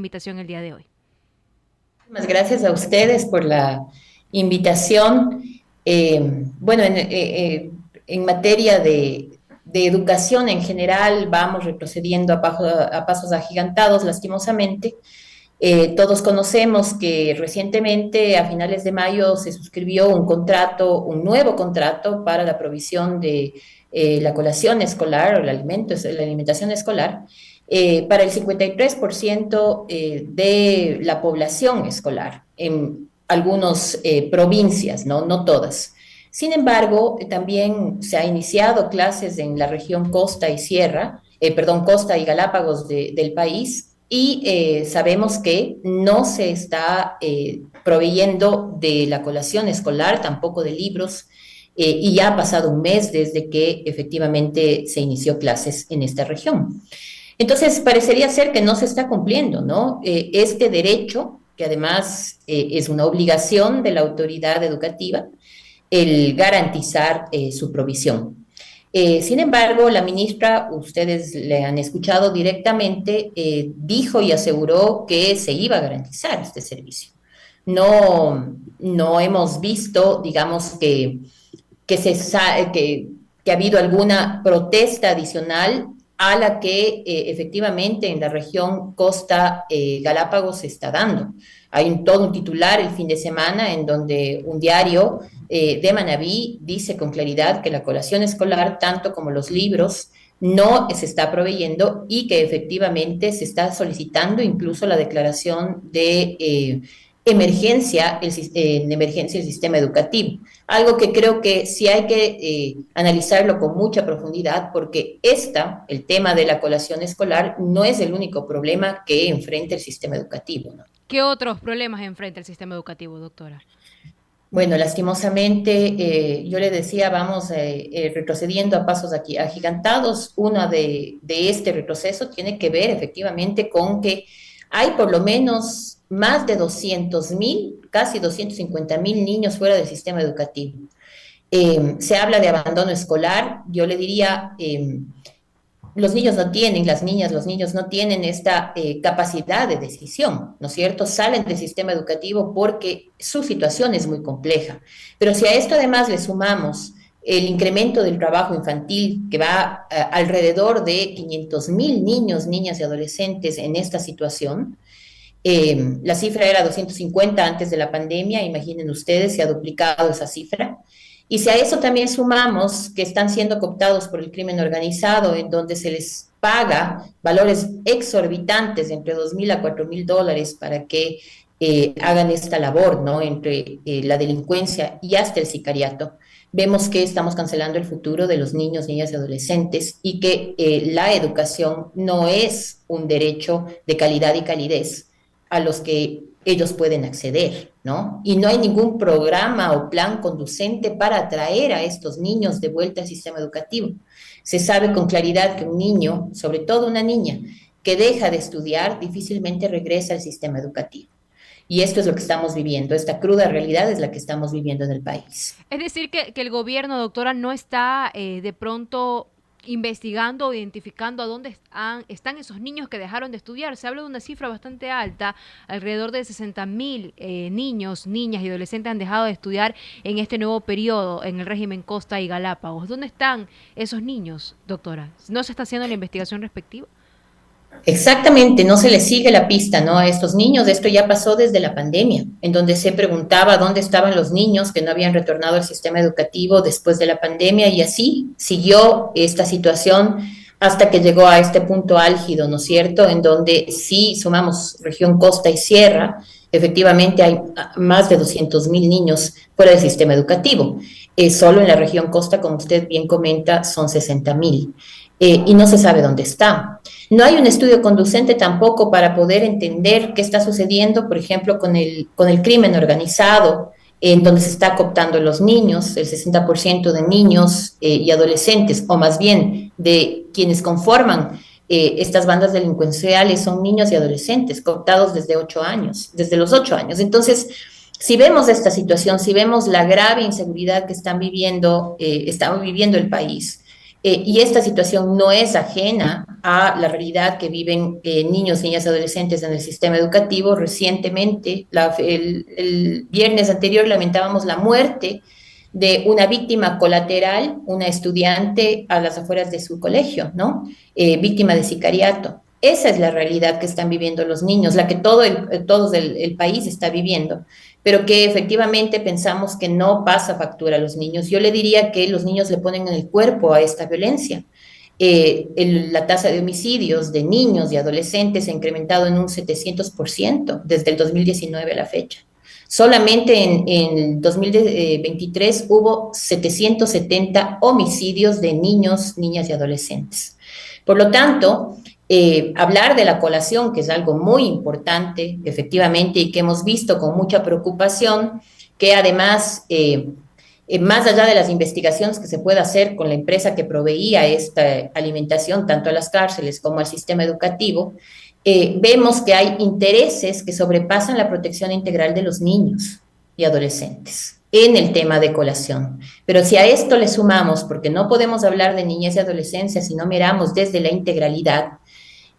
invitación el día de hoy. Muchas gracias a ustedes por la invitación. Bueno, en materia de educación en general, vamos retrocediendo a pasos agigantados, lastimosamente. Todos conocemos que recientemente, a finales de mayo, se suscribió un contrato, un nuevo contrato para la provisión de la colación escolar o el alimento, la alimentación escolar para el 53% de la población escolar en algunas provincias, ¿no? No todas. Sin embargo, también se ha iniciado clases en la región Costa y Sierra, perdón, Costa y Galápagos del país, y sabemos que no se está proveyendo de la colación escolar, tampoco de libros, y ya ha pasado un mes desde que efectivamente se inició clases en esta región. Entonces, parecería ser que no se está cumpliendo, ¿no? Este derecho, que además es una obligación de la autoridad educativa, el garantizar su provisión. Sin embargo, la ministra, ustedes le han escuchado directamente, dijo y aseguró que se iba a garantizar este servicio. No hemos visto, digamos, que, se, que ha habido alguna protesta adicional a la que efectivamente en la región Costa Galápagos se está dando. Hay todo un titular el fin de semana en donde un diario de Manabí dice con claridad que la colación escolar, tanto como los libros, no se está proveyendo y que efectivamente se está solicitando incluso la declaración de emergencia el sistema educativo. Algo que creo que sí hay que analizarlo con mucha profundidad porque el tema de la colación escolar, no es el único problema que enfrenta el sistema educativo, ¿no? ¿Qué otros problemas enfrenta el sistema educativo, doctora? Bueno, lastimosamente, yo le decía, vamos retrocediendo a pasos aquí agigantados. Uno de este retroceso tiene que ver efectivamente con que hay por lo menos más de 200.000, casi 250.000 niños fuera del sistema educativo. Se habla de abandono escolar, yo le diría, los niños no tienen, las niñas, los niños no tienen esta capacidad de decisión, ¿no es cierto? Salen del sistema educativo porque su situación es muy compleja. Pero si a esto además le sumamos el incremento del trabajo infantil, que va alrededor de 500.000 niños, niñas y adolescentes en esta situación, la cifra era 250 antes de la pandemia, imaginen ustedes, se ha duplicado esa cifra. Y si a eso también sumamos que están siendo cooptados por el crimen organizado, en donde se les paga valores exorbitantes, entre $2.000 a $4.000, para que hagan esta labor, ¿no? Entre la delincuencia y hasta el sicariato, vemos que estamos cancelando el futuro de los niños, niñas y adolescentes y que la educación no es un derecho de calidad y calidez a los que ellos pueden acceder, ¿no? Y no hay ningún programa o plan conducente para atraer a estos niños de vuelta al sistema educativo. Se sabe con claridad que un niño, sobre todo una niña, que deja de estudiar, difícilmente regresa al sistema educativo. Y esto es lo que estamos viviendo, esta cruda realidad es la que estamos viviendo en el país. Es decir, que el gobierno, doctora, no está de pronto investigando o identificando a dónde están esos niños que dejaron de estudiar. Se habla de una cifra bastante alta, alrededor de 60.000 niños, niñas y adolescentes han dejado de estudiar en este nuevo periodo en el régimen Costa y Galápagos. ¿Dónde están esos niños, doctora? ¿No se está haciendo la investigación respectiva? Exactamente, no se les sigue la pista, ¿no? A estos niños, esto ya pasó desde la pandemia, en donde se preguntaba dónde estaban los niños que no habían retornado al sistema educativo después de la pandemia y así siguió esta situación hasta que llegó a este punto álgido, ¿no es cierto? En donde si sumamos región Costa y Sierra, efectivamente hay más de 200.000 niños fuera del sistema educativo. Solo en la región Costa, como usted bien comenta, son 60.000 y no se sabe dónde está. No hay un estudio conducente tampoco para poder entender qué está sucediendo, por ejemplo, con el crimen organizado, en donde se está cooptando los niños, el 60% de niños y adolescentes, o más bien de quienes conforman estas bandas delincuenciales son niños y adolescentes cooptados desde 8 años, desde los 8 años. Entonces, si vemos esta situación, si vemos la grave inseguridad que está viviendo el país, y esta situación no es ajena a la realidad que viven niños, niñas y adolescentes en el sistema educativo. Recientemente, el viernes anterior, lamentábamos la muerte de una víctima colateral, una estudiante a las afueras de su colegio, ¿no? Víctima de sicariato. Esa es la realidad que están viviendo los niños, la que todos el país está viviendo, pero que efectivamente pensamos que no pasa factura a los niños. Yo le diría que los niños le ponen en el cuerpo a esta violencia. La tasa de homicidios de niños y adolescentes ha incrementado en un 700% desde el 2019 a la fecha. Solamente en 2023 hubo 770 homicidios de niños, niñas y adolescentes. Por lo tanto, hablar de la colación, que es algo muy importante, efectivamente, y que hemos visto con mucha preocupación, que además, más allá de las investigaciones que se puede hacer con la empresa que proveía esta alimentación, tanto a las cárceles como al sistema educativo, vemos que hay intereses que sobrepasan la protección integral de los niños y adolescentes en el tema de colación. Pero si a esto le sumamos, porque no podemos hablar de niñez y adolescencia si no miramos desde la integralidad,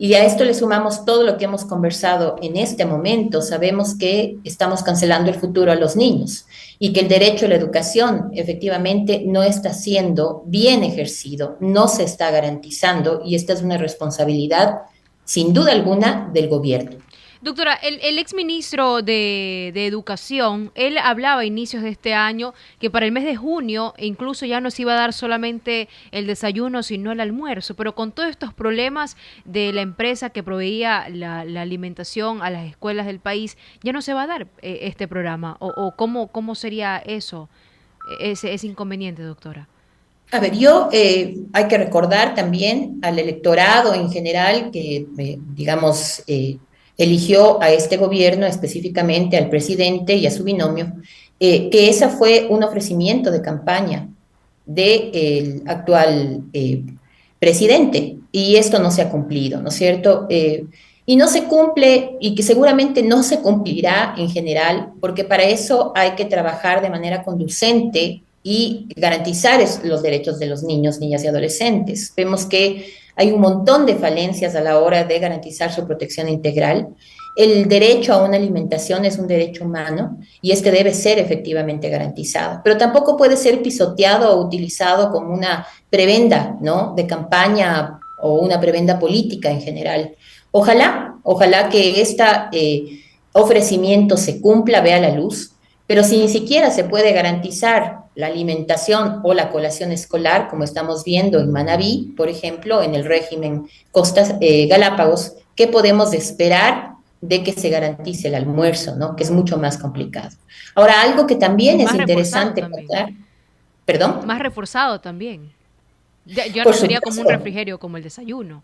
y a esto le sumamos todo lo que hemos conversado en este momento, sabemos que estamos cancelando el futuro a los niños y que el derecho a la educación efectivamente no está siendo bien ejercido, no se está garantizando y esta es una responsabilidad sin duda alguna del gobierno. Doctora, el exministro de Educación, él hablaba a inicios de este año que para el mes de junio incluso ya no se iba a dar solamente el desayuno, sino el almuerzo, pero con todos estos problemas de la empresa que proveía la alimentación a las escuelas del país, ya no se va a dar este programa. ¿O cómo sería eso, ese inconveniente, doctora? A ver, hay que recordar también al electorado en general que, digamos, eligió a este gobierno, específicamente al presidente y a su binomio, que ese fue un ofrecimiento de campaña del actual presidente y esto no se ha cumplido, ¿no es cierto? Y no se cumple y que seguramente no se cumplirá en general, porque para eso hay que trabajar de manera conducente y garantizar los derechos de los niños, niñas y adolescentes. Vemos que hay un montón de falencias a la hora de garantizar su protección integral. El derecho a una alimentación es un derecho humano y este debe ser efectivamente garantizado, pero tampoco puede ser pisoteado o utilizado como una prebenda, ¿no? De campaña o una prebenda política en general. Ojalá que este ofrecimiento se cumpla, vea la luz, pero si ni siquiera se puede garantizar la alimentación o la colación escolar, como estamos viendo en Manabí, por ejemplo, en el régimen Costas Galápagos, ¿qué podemos esperar de que se garantice el almuerzo, ¿no? Que es mucho más complicado. Ahora, algo que también Y es más reforzado interesante también. contar, perdón, Más reforzado también. Ya por no sería como un supuesto, refrigerio como el desayuno.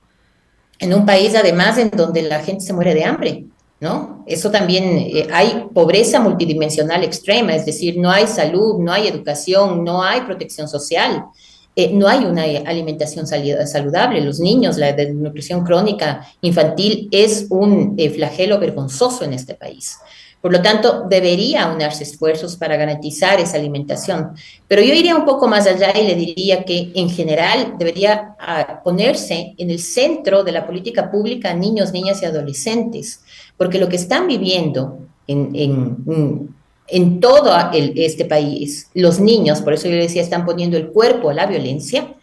en un país además en donde la gente se muere de hambre, ¿no? Eso también, hay pobreza multidimensional extrema, es decir, no hay salud, no hay educación, no hay protección social, no hay una alimentación saludable. Los niños, la desnutrición crónica infantil es un flagelo vergonzoso en este país. Por lo tanto, debería unirse esfuerzos para garantizar esa alimentación. Pero yo iría un poco más allá y le diría que en general debería ponerse en el centro de la política pública a niños, niñas y adolescentes, porque lo que están viviendo en todo este país, los niños, por eso yo decía, están poniendo el cuerpo a la violencia,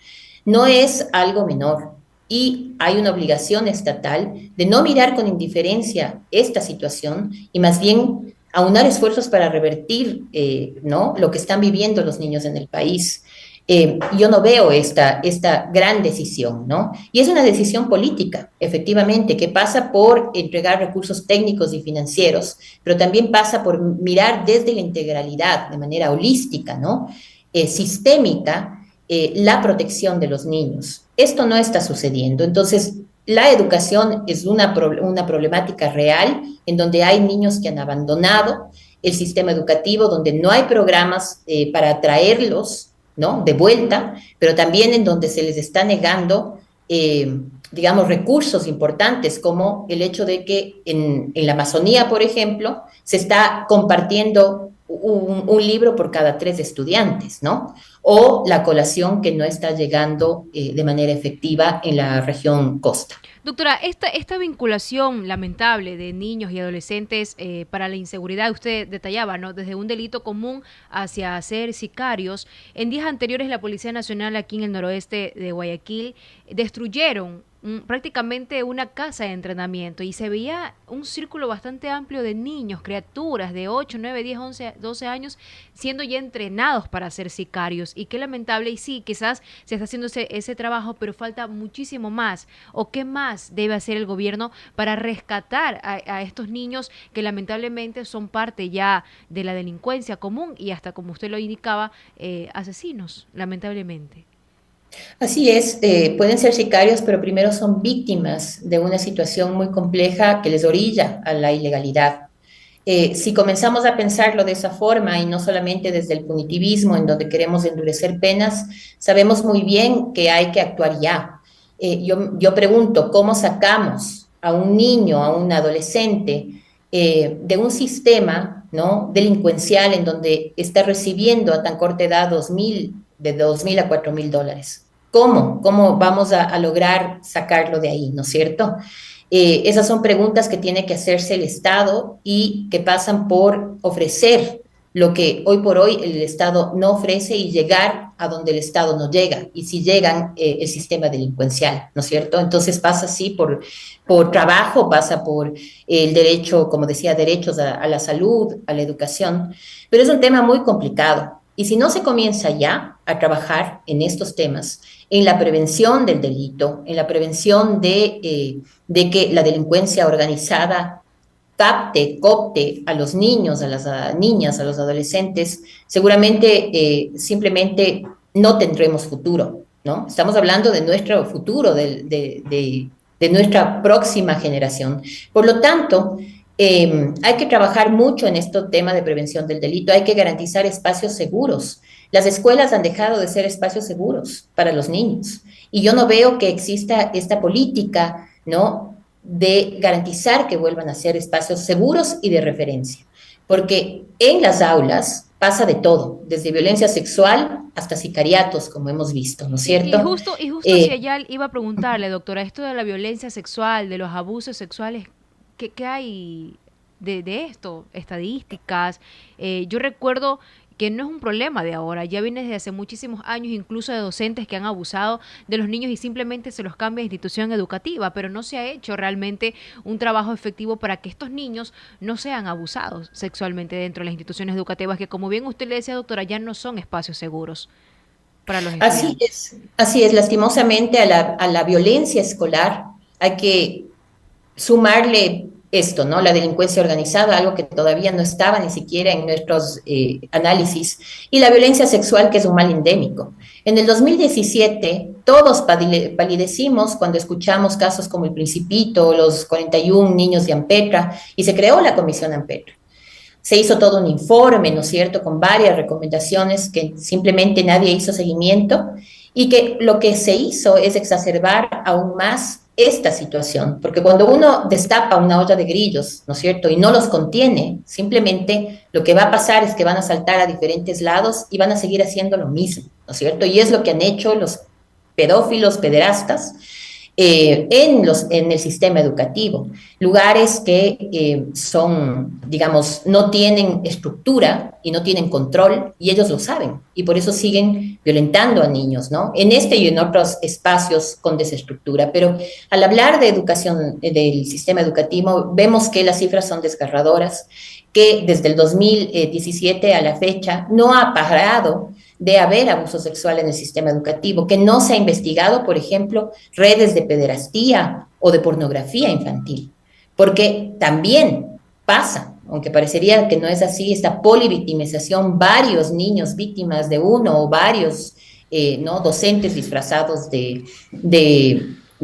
no es algo menor. Y hay una obligación estatal de no mirar con indiferencia esta situación y más bien aunar esfuerzos para revertir, ¿no? Lo que están viviendo los niños en el país. Yo no veo esta gran decisión, ¿no? Y es una decisión política, efectivamente, que pasa por entregar recursos técnicos y financieros, pero también pasa por mirar desde la integralidad, de manera holística, ¿no? Sistémica, la protección de los niños. Esto no está sucediendo. Entonces, la educación es una problemática real en donde hay niños que han abandonado el sistema educativo, donde no hay programas para atraerlos, ¿no? De vuelta, pero también en donde se les está negando, digamos, recursos importantes, como el hecho de que en la Amazonía, por ejemplo, se está compartiendo un libro por cada 3 estudiantes, ¿no? O la colación que no está llegando de manera efectiva en la región costa. Doctora, esta vinculación lamentable de niños y adolescentes para la inseguridad, usted detallaba, ¿no? Desde un delito común hacia ser sicarios. En días anteriores, la Policía Nacional aquí en el noroeste de Guayaquil destruyeron prácticamente una casa de entrenamiento y se veía un círculo bastante amplio de niños, criaturas de 8, 9, 10, 11, 12 años siendo ya entrenados para ser sicarios. Y qué lamentable, y sí, quizás se está haciendo ese trabajo, pero falta muchísimo más. ¿O qué más debe hacer el gobierno para rescatar a estos niños que lamentablemente son parte ya de la delincuencia común y hasta, como usted lo indicaba, asesinos, lamentablemente? Así es, pueden ser sicarios, pero primero son víctimas de una situación muy compleja que les orilla a la ilegalidad. Si comenzamos a pensarlo de esa forma y no solamente desde el punitivismo, en donde queremos endurecer penas, sabemos muy bien que hay que actuar ya. Yo pregunto, ¿cómo sacamos a un niño, a un adolescente, de un sistema, ¿no?, delincuencial en donde está recibiendo a tan corta edad 2.000, de 2.000 a 4.000 dólares? ¿Cómo? ¿Cómo vamos a lograr sacarlo de ahí, ¿no es cierto? Esas son preguntas que tiene que hacerse el Estado y que pasan por ofrecer lo que hoy por hoy el Estado no ofrece y llegar a donde el Estado no llega. Y si llegan, el sistema delincuencial, ¿no es cierto? Entonces pasa así por trabajo, pasa por el derecho, como decía, derechos a la salud, a la educación, pero es un tema muy complicado. Y si no se comienza ya a trabajar en estos temas, en la prevención del delito, en la prevención de que la delincuencia organizada capte, copte a los niños, a las niñas, a los adolescentes, seguramente simplemente no tendremos futuro, ¿no? Estamos hablando de nuestro futuro, de nuestra próxima generación. Por lo tanto, hay que trabajar mucho en este tema de prevención del delito, hay que garantizar espacios seguros. Las escuelas han dejado de ser espacios seguros para los niños y yo no veo que exista esta política, ¿no?, de garantizar que vuelvan a ser espacios seguros y de referencia. Porque en las aulas pasa de todo, desde violencia sexual hasta sicariatos, como hemos visto, ¿no es cierto? Y justo hacia Eh, allá iba a preguntarle, doctora, esto de la violencia sexual, de los abusos sexuales, ¿qué hay de esto? Estadísticas. Yo recuerdo que no es un problema de ahora, ya viene desde hace muchísimos años, incluso de docentes que han abusado de los niños y simplemente se los cambia de institución educativa, pero no se ha hecho realmente un trabajo efectivo para que estos niños no sean abusados sexualmente dentro de las instituciones educativas, que como bien usted le decía, doctora, ya no son espacios seguros para los estudiantes. así es, lastimosamente a la violencia escolar hay que sumarle esto, ¿no? La delincuencia organizada, algo que todavía no estaba ni siquiera en nuestros análisis, y la violencia sexual, que es un mal endémico. En el 2017, todos palidecimos cuando escuchamos casos como el Principito, los 41 niños de Ampetra, y se creó la Comisión Ampetra. Se hizo todo un informe, ¿no es cierto?, con varias recomendaciones que simplemente nadie hizo seguimiento y que lo que se hizo es exacerbar aún más esta situación, porque cuando uno destapa una olla de grillos, ¿no es cierto?, y no los contiene, simplemente lo que va a pasar es que van a saltar a diferentes lados y van a seguir haciendo lo mismo, ¿no es cierto? Y es lo que han hecho los pedófilos, pederastas, en el sistema educativo. Lugares que son, digamos, no tienen estructura y no tienen control, y ellos lo saben, y por eso siguen violentando a niños, ¿no? En este y en otros espacios con desestructura. Pero al hablar de educación, del sistema educativo, vemos que las cifras son desgarradoras, que desde el 2017 a la fecha no ha parado de haber abuso sexual en el sistema educativo, que no se ha investigado, por ejemplo, redes de pederastía o de pornografía infantil, porque también pasa, aunque parecería que no es así, esta polivictimización, varios niños víctimas de uno o varios, ¿no?, docentes disfrazados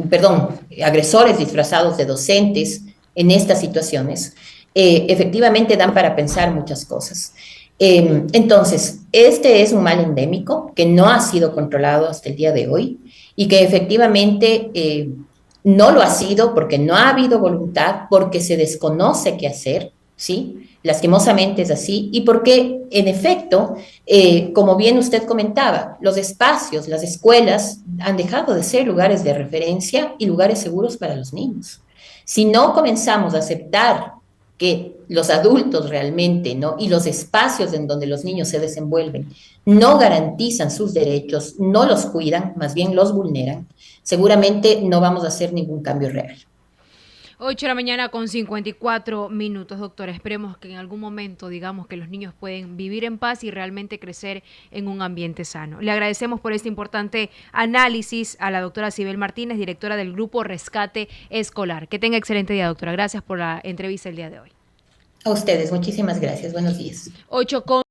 perdón, agresores disfrazados de docentes en estas situaciones, efectivamente dan para pensar muchas cosas. Entonces, este es un mal endémico que no ha sido controlado hasta el día de hoy y que efectivamente no lo ha sido porque no ha habido voluntad, porque se desconoce qué hacer. ¿sí? Lastimosamente es así. Y porque, en efecto, como bien usted comentaba, los espacios, las escuelas han dejado de ser lugares de referencia y lugares seguros para los niños. Si no comenzamos a aceptar que los adultos realmente, ¿no? Y los espacios en donde los niños se desenvuelven no garantizan sus derechos, no los cuidan, más bien los vulneran, seguramente no vamos a hacer ningún cambio real. 8 de la mañana con 54 minutos, doctora. Esperemos que en algún momento digamos que los niños pueden vivir en paz y realmente crecer en un ambiente sano. Le agradecemos por este importante análisis a la doctora Sibel Martínez, directora del Grupo Rescate Escolar. Que tenga excelente día, doctora. Gracias por la entrevista el día de hoy. A ustedes, muchísimas gracias. Buenos días. 8 con